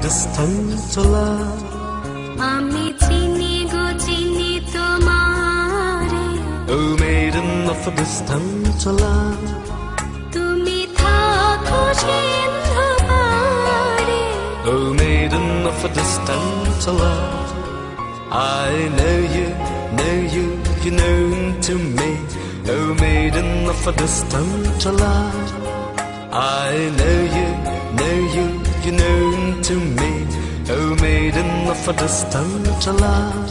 distant love. আমি চিনি গো চিনি তোমারে, Oh maiden of a distant love. তুমি থাকো সিন্ধু পারে। Oh maiden of a distant love. I know you, you known to me. Oh maiden of a distant love. I know you, you known to me. Oh maiden of a distant love.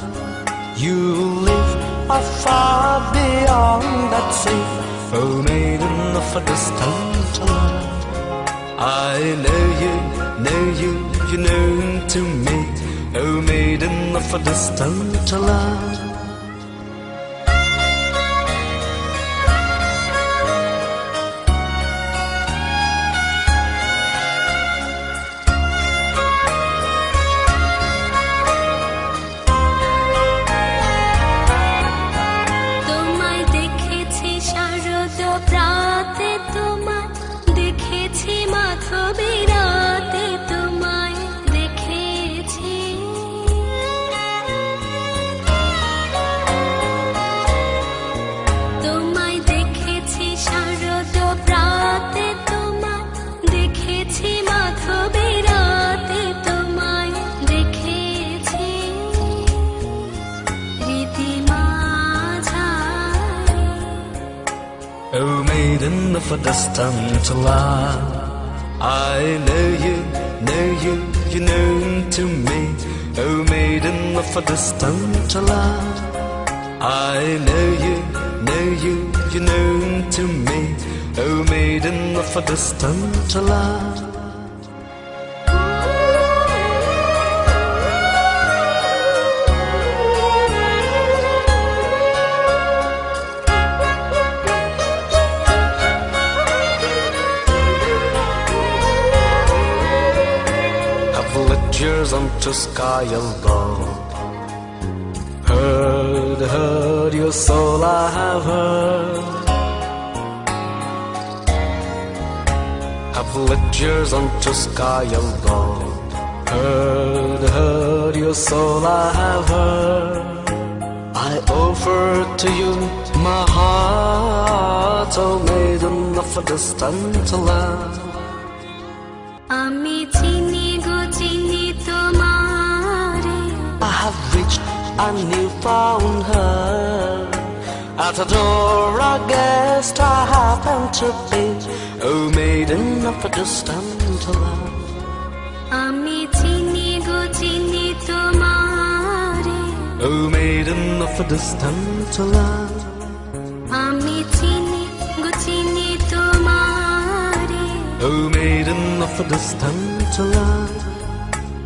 You live afar beyond that sea. Oh maiden of a distant love. I know you, you known to me. Oh maiden of a distant love. তোমায় দেখেছি শারদ প্রাতে, তোমায় দেখেছি মাধবী রাতে, তোমায় দেখেছি। তোমায় দেখেছি শারদ প্রাতে, তোমায় দেখেছি মাধবী রাতে, তোমায় দেখেছি রীতি মাঝারে। Oh maiden of a distant love. I know you, you known to me. Oh maiden of a distant love. I know you, you known to me. Oh maiden of a distant love. I've lit yours onto sky alone. Heard your soul I have heard. I've lit yours onto sky alone. Heard your soul I have heard. I offer to you my heart, oh maiden of a distant love. আমি চিনি গো চিনি তোমারে, I have reached a newfound her. At a door I guessed I happened to be. Oh maiden of a distant love. আমি চিনি গো চিনি তোমারে, Oh maiden of a distant love. আমি চিনি গো চিনি তোমারে, Oh maiden of a distant love.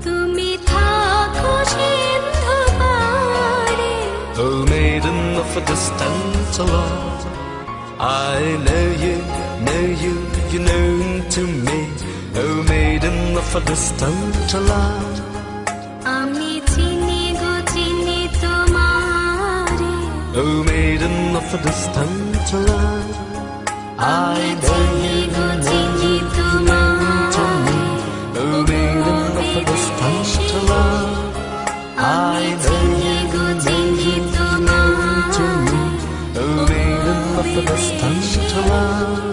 তুমি থাকো সিন্ধু পারে। Oh maiden of a distant love. I know you, you known to me. Oh maiden of a distant love. আমি চিনি গো চিনি তোমারে, Oh maiden of a distant love. I know চিনি you, গো চিনি তোমারে। oh maiden of a distant love. I know চিনি গো চিনি তোমারে, oh maiden of a distant love.